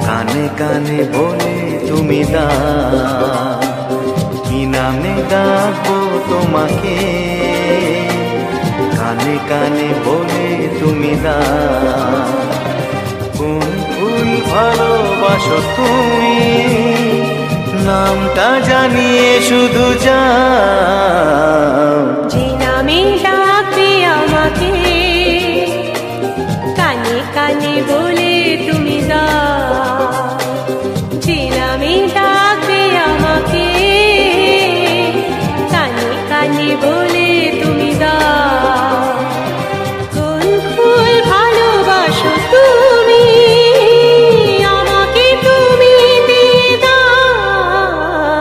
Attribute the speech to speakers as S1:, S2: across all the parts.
S1: কানে কানে বলে তুমি দাও, কি নামে ডাকবো তোমাকে, কানে কানে বলে তুমি দাও। কোন ফুল ভালোবাসো তুমি, নামটা জানিয়ে শুধু যাও।
S2: যে নামে ডাকবে আমাকে, কানে কানে বলে তুমি দাও। যে নামে ডাকবে আমাকে, কানে কানে বলে তুমি দাও। কোন ফুল ভালোবাসো তুমি, আমাকে তুমি দিয়ে দাও।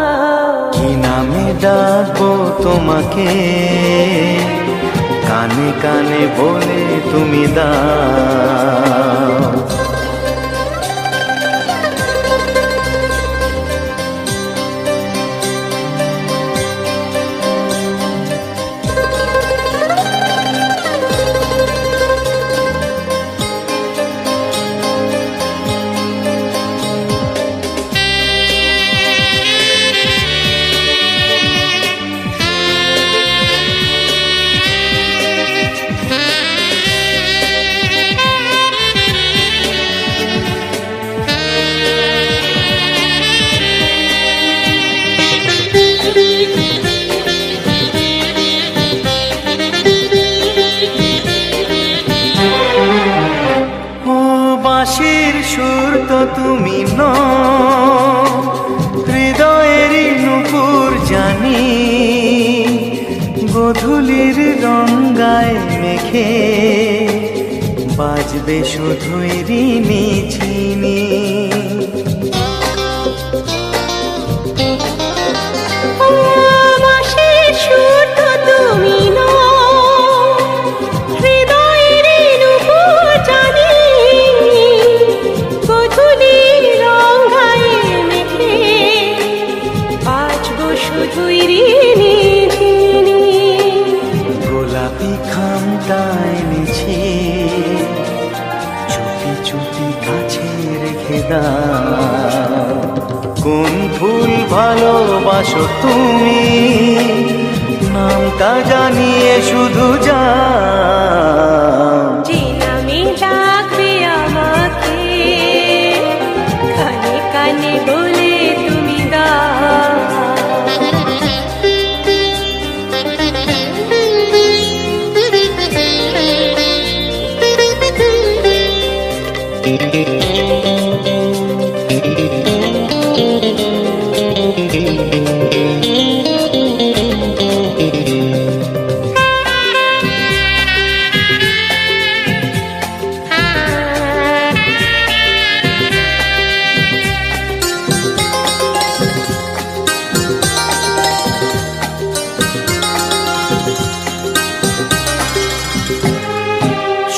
S1: কি নামে ডাকবো তোমাকে, কানে কানে বলে তুমি দাও। বাঁশির সুর তো তুমি নও, হৃদয়েরই নূপুর জানি, গোধূলির রঙ্গায় মেখে বাজবে শুধুই রিনি ঝিনি।
S2: বাঁশির সুর তো তুমি নও, হৃদয়ের নূপুর জানি, গোধূলির রঙ্গায় মেখে বাজবো শুধুই রিনি ঝিনি।
S1: গোলাপি খামটা এনেছি, চুপি চুপি কাছে রেখে দাও। কোন ফুল ভালোবাসো তুমি, নামটা জানিয়ে শুধু যাও।
S2: যে নামে ডাকবে আমাকে, কানে কানে বলে তুমি দাও।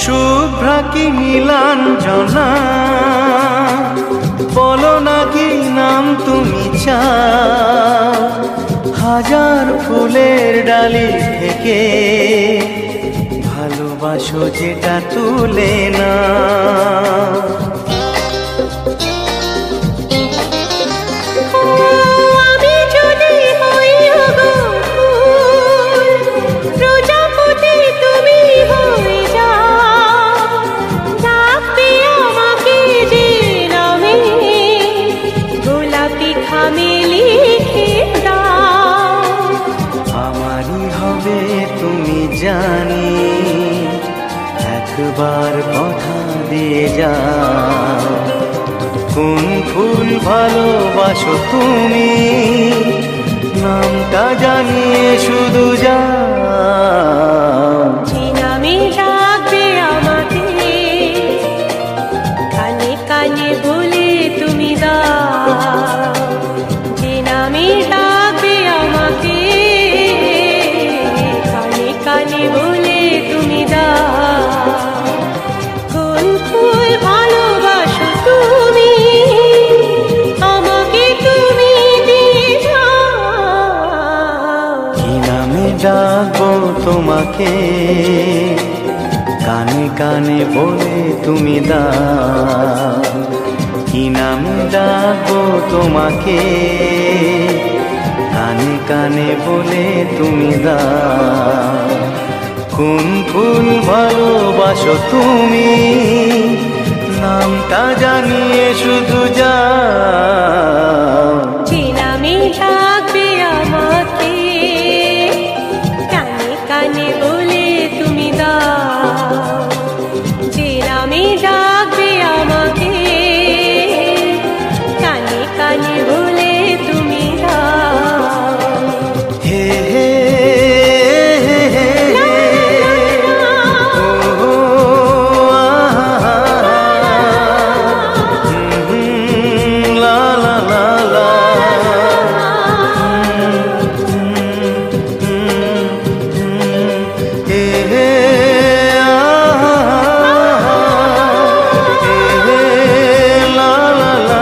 S1: শুভ্রা কি নীলাঞ্জনা, বলো না কি নাম তুমি চাও। হাজার ফুলের ডালি থেকে ভালোবাসো যেটা তুলে না।
S2: আমি যদি হই গো ফুল, প্রজাপতি তুমি হয়ে যাও। ডাকবে আমাকে যে নামে, গোলাপি খামে লিখে দাও।
S1: আমারই হবে তুমি জানি, একবার কথা দিয়ে যাও। কোন ফুল ভালোবাসো তুমি, নামটা জানিয়ে শুধু যাও।
S2: যে নামে ডাকবে আমাকে, কানে কানে বলে তুমি দাও। যে নামে ডাকবে আমাকে, কানে কানে বলে তুমি দাও। কোন ফুল ভালোবাসো তুমি, আমাকে তুমি দিয়ে যাও।
S1: কি নামে ডাকবো তোমাকে, কানে কানে বলে তুমি দাও। কি নামে ডাকবো তোমাকে, কানে কানে বলে তুমি দাও কোন ফুল ভালোবাসো তুমি, নামটা জানিয়ে শুধু যাও।
S2: যে নামে ডাকবে আমাকে, কানে কানে বলে তুমি দাও। যে নামে ডাকবে আমাকে, কানে কানে বলে তুমি দাও।
S1: হে হে হে হে ও লা লা লা লা হে হে লা লা লা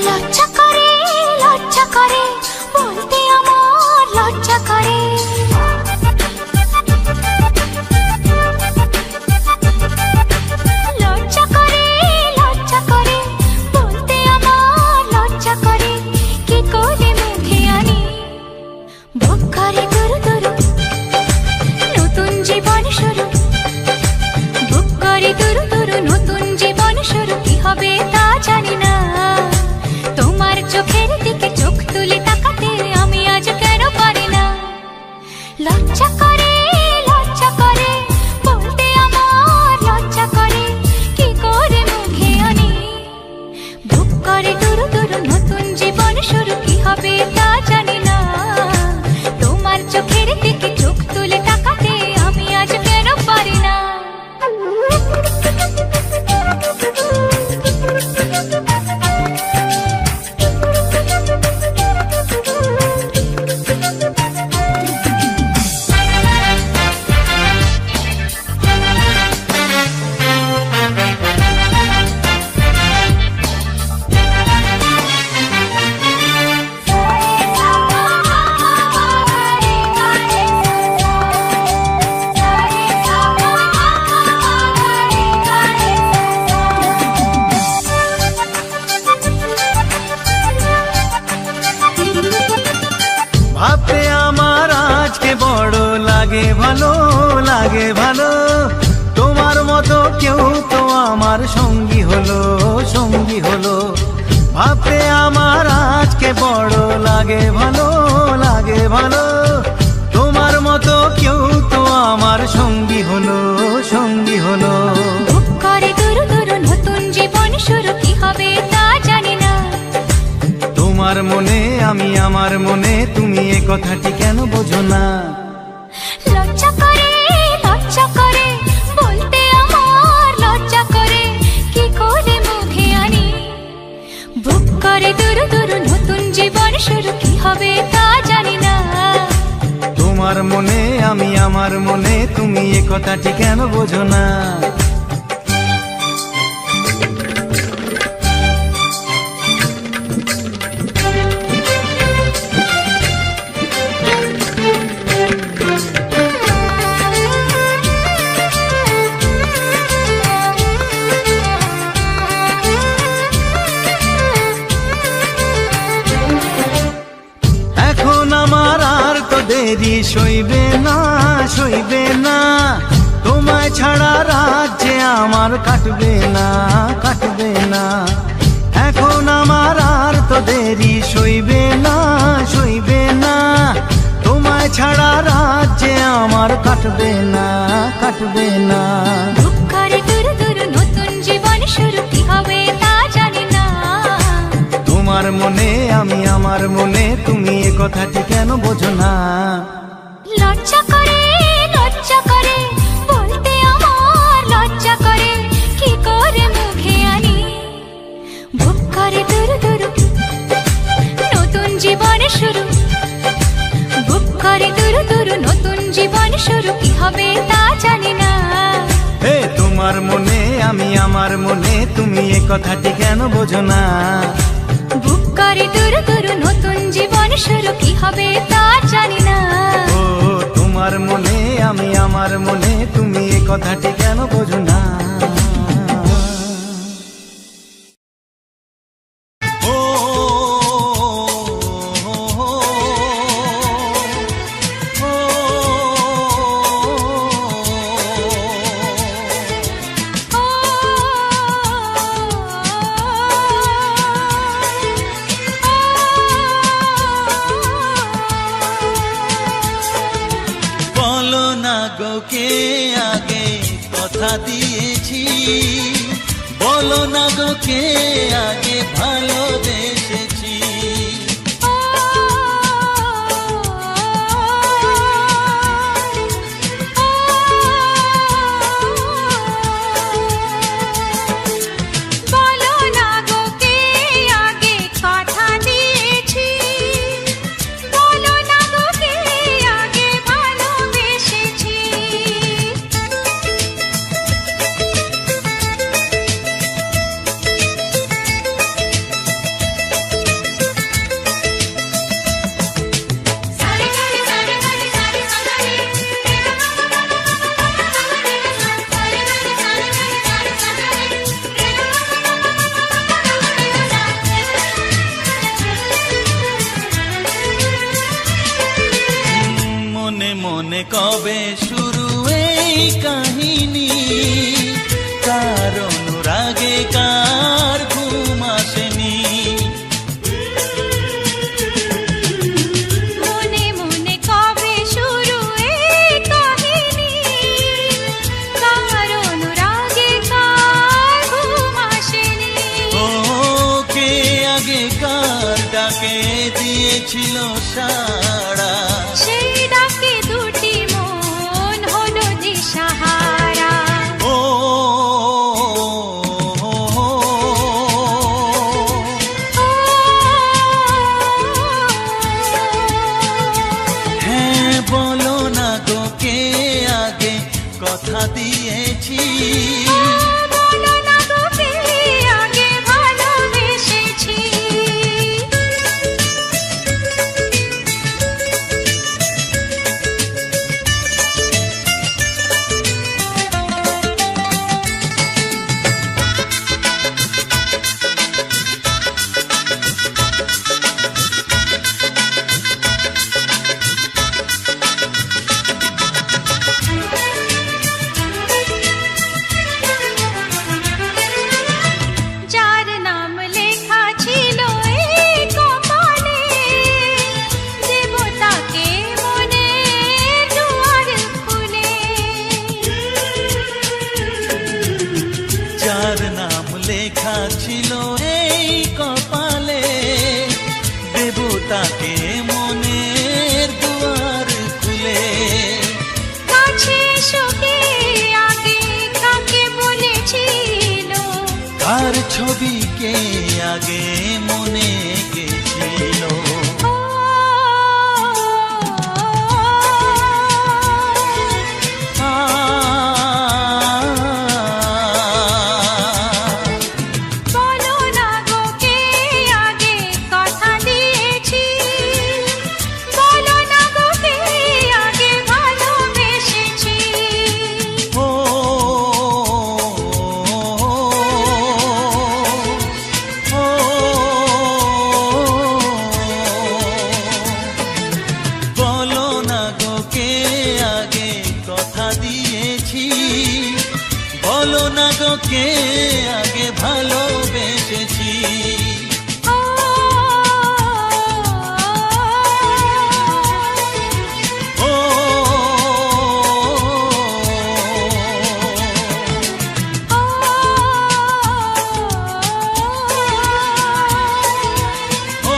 S3: লজ্জা করে বলতে আমার লজ্জা করে। লজ্জা করে বলতে আমার লজ্জা করে। কি করে মুখে আনি বুক করে দুরু দুরু নতুন জীবন শুরু। বুক করে দুরু দুরু নতুন জীবন শুরু। কি হবে তা জানি না, তোমার চোখের দিকে চোখ তুলে তাকাতে আমি আজ কেন পারি না। লজ্জা করে বলতে আমার লজ্জা করে। কি করে মুখে আনি বুক করে দুরু দুরু নতুন জীবন শুরু। কি হবে তা জানি না, তোমার চোখের দিকে চোখ তুলে তাকাতে আমি আজ কেন পারি না।
S1: ভাবতে আমার আজকে বড় লাগে ভালো, লাগে ভালো। তোমার মতো কেউ তো আমার সঙ্গী হলো, সঙ্গী হলো। ভাবতে আমার আজকে বড় লাগে ভালো, লাগে ভালো। তোমার মতো কেউ তো আমার সঙ্গী হলো, সঙ্গী হলো।
S3: বুক করে দুরু দুরু নতুন জীবন শুরু। কি হবে তা জানি না,
S1: তোমার মনে আমি, আমার মনে তুমি, এ কথাটি কেন বোঝো না।
S3: লজ্জা করে বলতে আমার লজ্জা করে। কি করে মুখে আনি বুক করে দুরু দুরু নতুন জীবন শুরু। কি হবে তা জানি না,
S1: তোমার মনে আমি, আমার মনে তুমি, এ কথাটি কেন বোঝো না। এখন আমার আর তো দেরি সইবে না, সইবে না। তোমায় ছাড়া রাজ্যে আমার কাটবে না, কাটবে না। এখন আমার আর তো দেরি সইবে না, সইবে না। তোমায় ছাড়া রাজ্যে আমার কাটবে না, কাটবে না।
S3: বুক করে দুরু দুরু নতুন
S1: বোঝো না?
S3: লজ্জা করে বলতে আমার লজ্জা করে, কি করে মুখে আনি? বুক করে দুরু দুরু, নতুন জীবন শুরু। বুক করে দুরু দুরু, নতুন জীবন শুরু। কি হবে তা জানি না।
S1: হে তোমার মনে আমি আমার মনে, তুমি এ কথাটি কেন বোঝো না?
S3: বুক করে দুরু দুরু, নতুন জীবন শুরু। কি হবে তা জানি না।
S1: ও তোমার মনে আমি আমার মনে, তুমি এ কথাটি কেন বোঝো না? ও, ও, ও, ও, বলো না গো কে আগে কথা দিয়েছি, বলো না গো কে আগে ভালোবেসেছি।
S3: বলো না গো কে আগে কথা দিয়েছি, বলো না গো কে আগে ভালোবেসেছি।
S1: মনে মনে কবে শুরু এই কাহিনী, কার অনুরাগে কার ঘুম আসেনি।
S3: মনে মনে কবে শুরু এই কাহিনী, কার অনুরাগে কার ঘুম আসেনি।
S1: ও কে আগে কার ডাকে দিয়েছিল সাড়া,
S3: সেই ডাকে দুটি মন হলো দিশাহারা।
S1: ও, হ্যাঁ বলো না গো কে আগে কথা দিয়েছি,
S3: বলো না গো কে আগে ভালোবেসেছি। যার নাম লেখা ছিল এই কপালে, দেবতাকে মনে দুয়ার খুলে।
S1: যার নাম লেখা ছিল এই কপালে, দেবতাকে মনের দুয়ার খুলে।
S3: কাছে এসো কে আগে কাকে বলেছিল,
S1: আর ছবিকে আগে মনে গেছিল।
S3: ও,
S1: আ,
S3: বলো না গো কে আগে কথা দিয়েছি, বলো না গো কে আগে ভালোবেসেছি।
S1: ও, ও, বলো না গো কে আগে কথা দিয়েছি, বলো না গো কে আগে ভালোবেসেছি।
S3: ও,
S1: ও, ও, ও,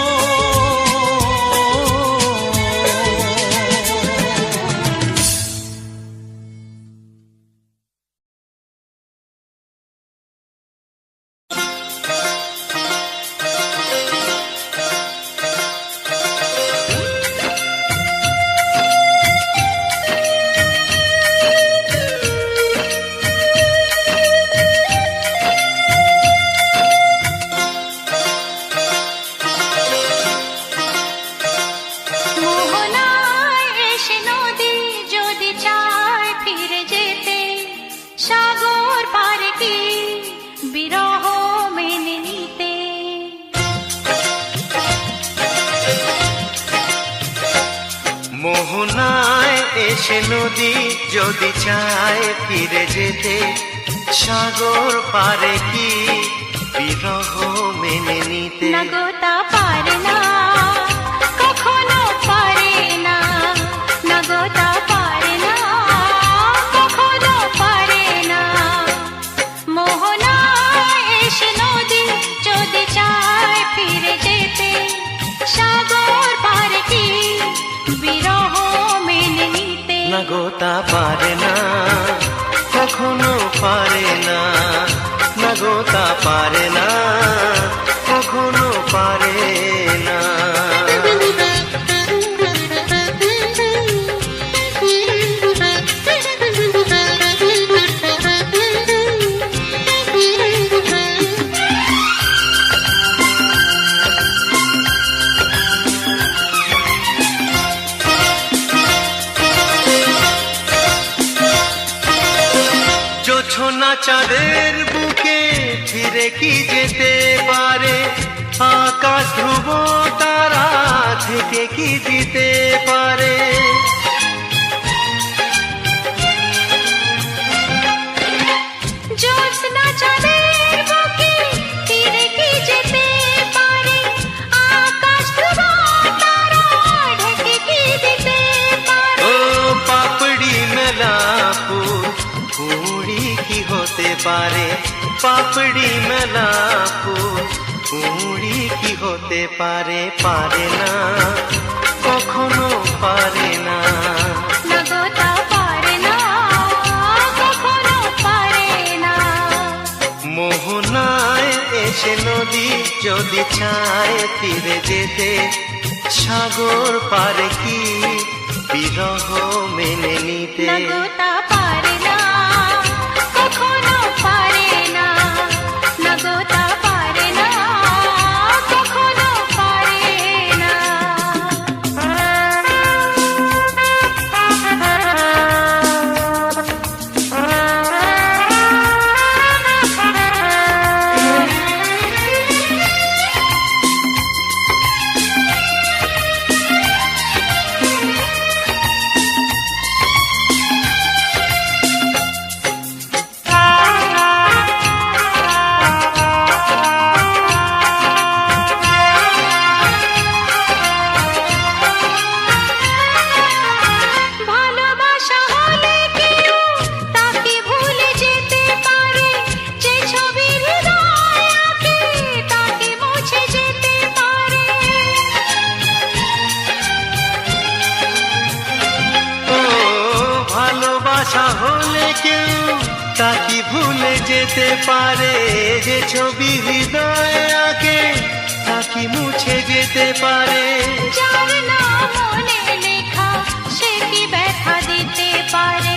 S1: এসে নদী যদি চায় ফিরে যেতে, সাগর পারে কি বিরহ মেনে নিতে?
S3: না গো তা পারে না, কখনো পারে না। না গো তা পারে না, কখনো পারে না। মোহনা এসে নদী যদি চায় ফিরে যেতে, সাগর পারে কি বিরহ মেনে নিতে?
S1: না গো তা পারে না, কখনো পারে না। না গো তা পারে না, কখনো পারে না। জোছনা চাঁদের বুকে ফিরে কি যেতে পারে? আকাশ ধ্রুব তারা থেকে কি দিতে পারে?
S3: জ্যোৎস্না চাঁদের বুকে ফিরে কি যেতে পারে? আকাশ ধ্রুব তারা ঢেকে কি দিতে পারে?
S1: ও পাপড়ি মেলা ফুল কুড়ি কি হতে পারে? পাপড়ি মেলা ফুল কুড়ি কি হতে পারে? পারে না, কখনো পারে না।
S3: না গো তা পারে না, কখনো পারে না।
S1: মোহনায় এসে নদী যদি চায় ফিরে যেতে, সাগর পারে কি বিরহ মেনে নিতে?
S3: না গো তা পারে না, কখনো পারে না। না গো তা পারে না, কখনো পারে না। ভালোবাসা হলে কেউ তাকে ভুলে যেতে পারে, যে ছবি হৃদয়ে আঁকে তাকে মুছে যেতে পারে।
S1: ও ভালোবাসা হলে কেউ তাকে ভুলে যেতে পারে, যে ছবি হৃদয়ে আঁকে তাকে মুছে যেতে পারে।
S3: যার নাম মনে লেখা সে কি ব্যথা দিতে পারে?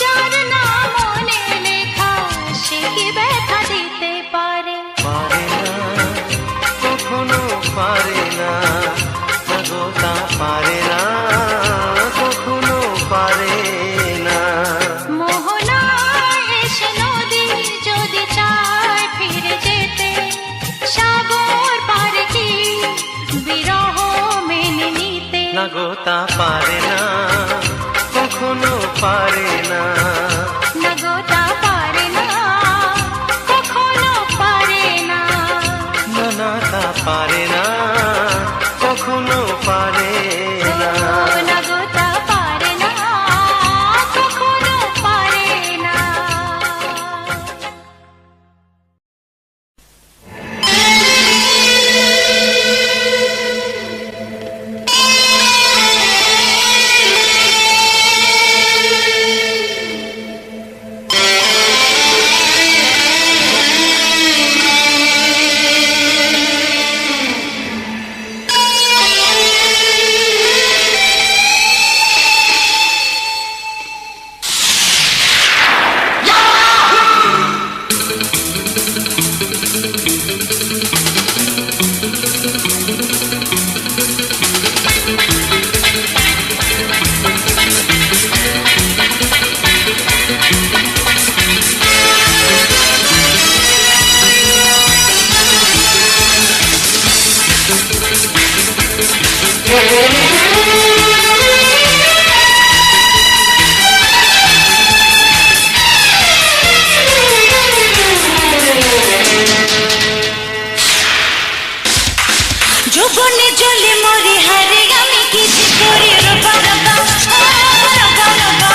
S3: যার নাম মনে লেখা সে কি ব্যথা দিতে পারে?
S1: পারে না, কখনো পারে না। না গো তা পারে না, কখনো পারে না।
S3: মোহনা এসে নদী যদি চায় ফিরে যেতে, সাগর পারে কি বিরহ মেনে নিতে?
S1: না গো তা পারে না, কখনো পারে না।
S3: না গো তা পারে না, কখনো পারে না।
S1: না না তা পারে না, কখনো পারে না।
S3: না গো তা পারে না, কখনো পারে না। যৌবনে জ্বলে মরি হারে আমি কি যে করি রবা রবা রবা রবা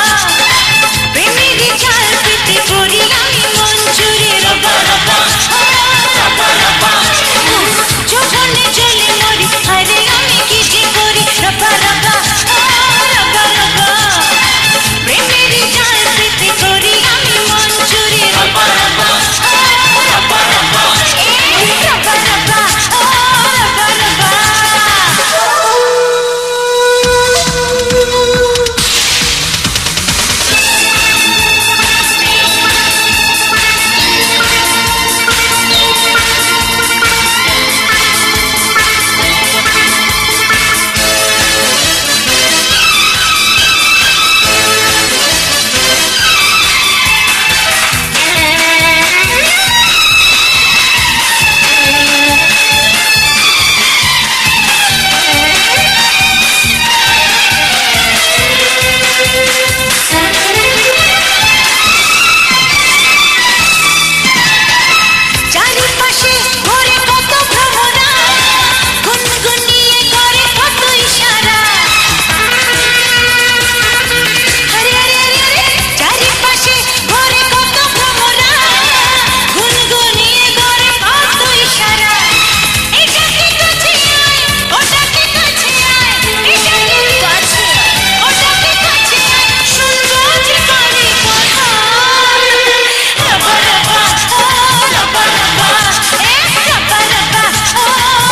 S3: প্রেমের জাল পেতে করি আমি মন চুরি রবা রবা রবা রবা যৌবনে জ্বলে মরি হারে আমি কি যে করি রবা রবা রবা রবা প্রেমের জাল পেতে করি আমি মন চুরি রবা রবা রবা রবা রবা রবা চারিপাশে ঘোরে কত ভ্রমরা গুনগুনিয়ে করে কত ইশারা আরে আরে আরে আরে চারিপাশে ঘোরে কত ভ্রমরা গুনগুনিয়ে করে কত ইশারা এটাকে কাছে আয় ওটাকে কাছে আয় এটাকে কাছে ওটাকে কাছে আয় শুনবো যে কানে কথা রবা রবা রবা রবা রবা রবা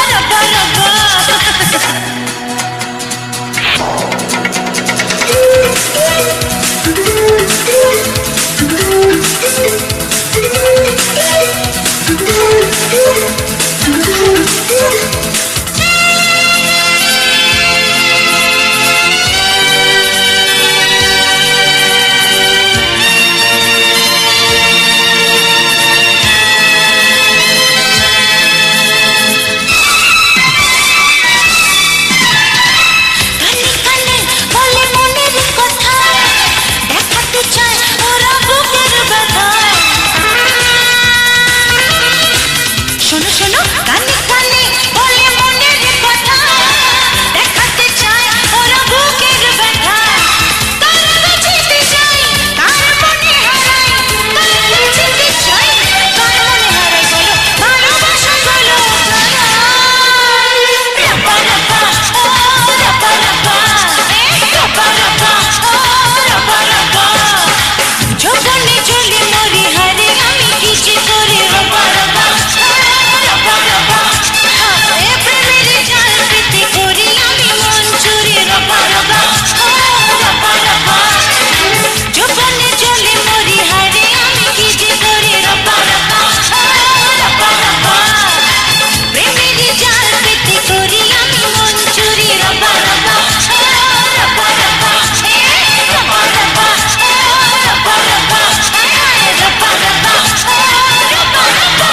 S3: রবা রবা কানে কানে বলে মনের কথা দেখাতে চায় ওরা বুকের ব্যথা শোনো শোনো কানে কানে বলে মনের কথা দেখাতে চায় ওরা বুকের ব্যথা কার কাছেতে চাই কার মনে হারাই কার কাছেতে চাই কার মনে হারাই বলো ভালোবাসা বলো রবা রবা রবা রবা রবা রবা রবা রবা যৌবনে জ্বলে মরি হারে আমি কি যে করি রবা রবা রবা রবা এ প্রেমের জাল পেতে করি আমি মন চুরি রবা রবা রবা রবা যৌবনে জ্বলে মরি হারে আমি কি যে করি রবা রবা রবা রবা প্রেমের জাল পেতে করি আমি মন চুরি রবা রবা রবা রবা রবা রবা রবা রবা রবা রবা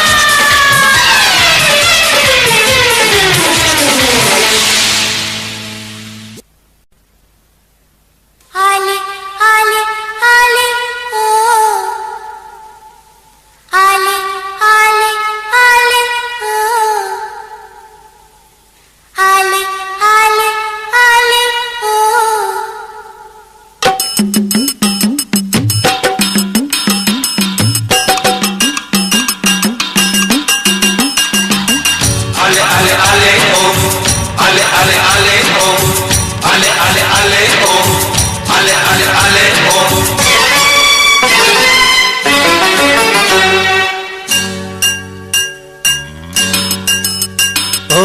S3: আলে আলে আলে ও আলে আলে আলে ও আলে আলে আলে ও
S4: Ale ale ale oh, ale ale ale oh, ale ale ale oh, ale ale ale oh.
S1: ও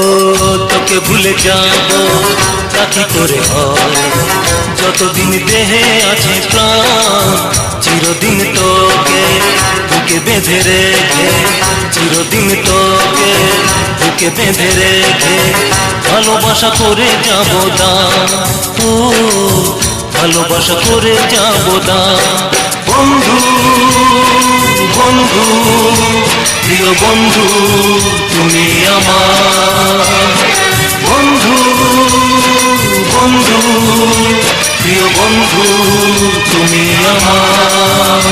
S1: তোকে ভুলে যাব তা কি করে হয় যতদিন দেহে আছে প্রাণ চিরদিন তোকে বুকে বেঁধে রেখে চিরদিন তোকে বুকে বেঁধে রেখে ভালোবাসা করে যাব দান ও ভালোবাসা করে যাব দান বন্ধু বন্ধু প্রিয় বন্ধু তুমি আমার বন্ধু বন্ধু প্রিয় বন্ধু তুমি আমার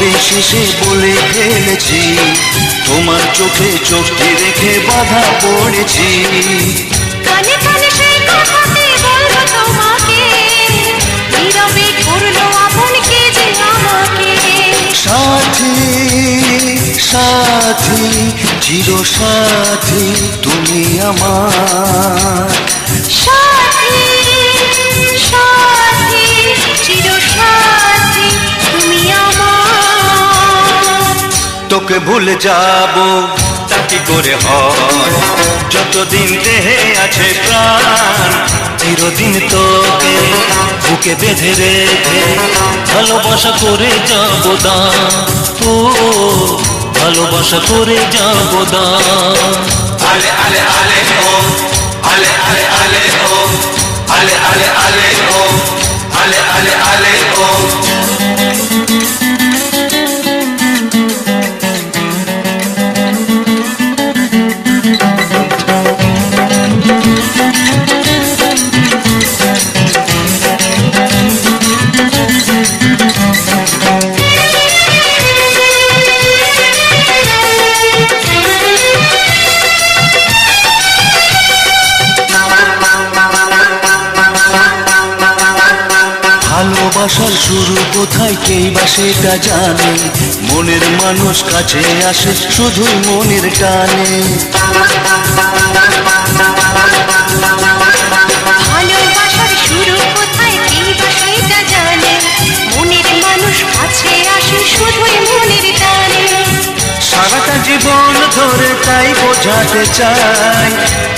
S1: অবশেষে বলে ফেলেছি, তোমার চোখে চোখটি রেখে বাধা পড়েছি।
S3: কানে কানে সেই কথাটি বলবো তোমাকে, নীরবে করলো আপন কে যে আমাকে।
S1: সাথী সাথী চির সাথী তুমি আমার,
S3: সাথী সাথী চির সাথী তুমি আমার।
S1: তোকে ভুলে যাব তা কি করে হয়, যতদিন দেহে আছে প্রাণ চিরদিন তোকে বুকে বেঁধে রেখে ভালোবাসা করে যাব দান। ও ভালোবাসা করে যাব দান।
S4: ale ale ale oh ale ale ale oh ale ale ale oh ale ale ale oh
S1: ভালোবাসার শুরু কোথায় কেই বা সেটা জানে, মনের মানুষ কাছে আসে শুধুই মনের টানে।
S3: ভালোবাসার শুরু কোথায় কে বা সেটা জানে, মনের মানুষ কাছে আসে শুধুই মনের টানে।
S1: সারাটা জীবন ধরে তাই বোঝাতে চাই,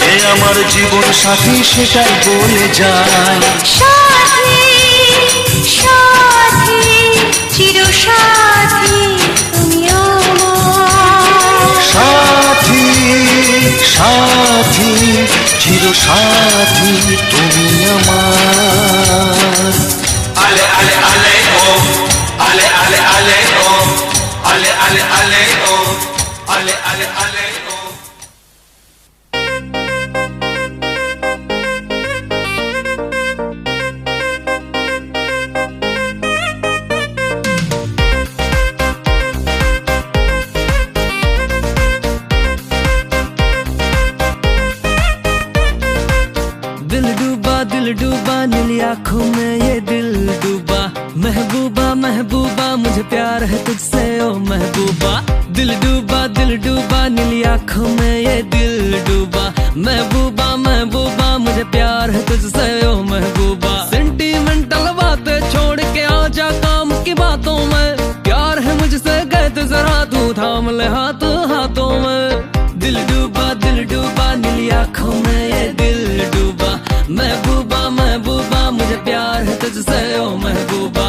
S1: এ আমার জীবন সাথী সেটাই বলে যায়।
S3: সাথী সাথী চির সাথী তুমি আমার।
S1: সাথী সাথী চির সাথী তুমি আমার।
S4: ale ale ale oh ale ale ale oh ale ale ale oh ale ale ale oh
S5: दिल डूबा नीली आंखों में ये दिल डूबा, महबूबा महबूबा मुझे प्यार है तुझसे ओ महबूबा। दिल डूबा नीली आंखों में ये दिल डूबा, महबूबा महबूबा मुझे प्यार है तुझसे ओ महबूबा। सेंटिमेंटल बातें छोड़ के आजा काम की बातों में, प्यार है मुझसे कहते जरा तू थाम ले हाथ हाथों में। दिल डूबा नीली आंखों में ये दिल डूबा, महबूबा महबूबा मुझे प्यार है तुझसे ओ महबूबा।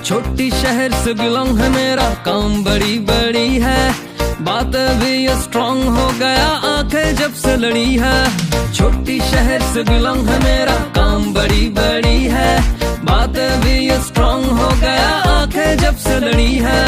S5: छोटी शहर से बिलोंग है मेरा, काम बड़ी बड़ी है, बातें भी ये स्ट्रॉन्ग हो गया आंखें जब से लड़ी है। छोटी शहर से बिलोंग है मेरा, काम बड़ी बड़ी है, बातें भी ये स्ट्रॉन्ग हो गया आंखें जब से लड़ी है।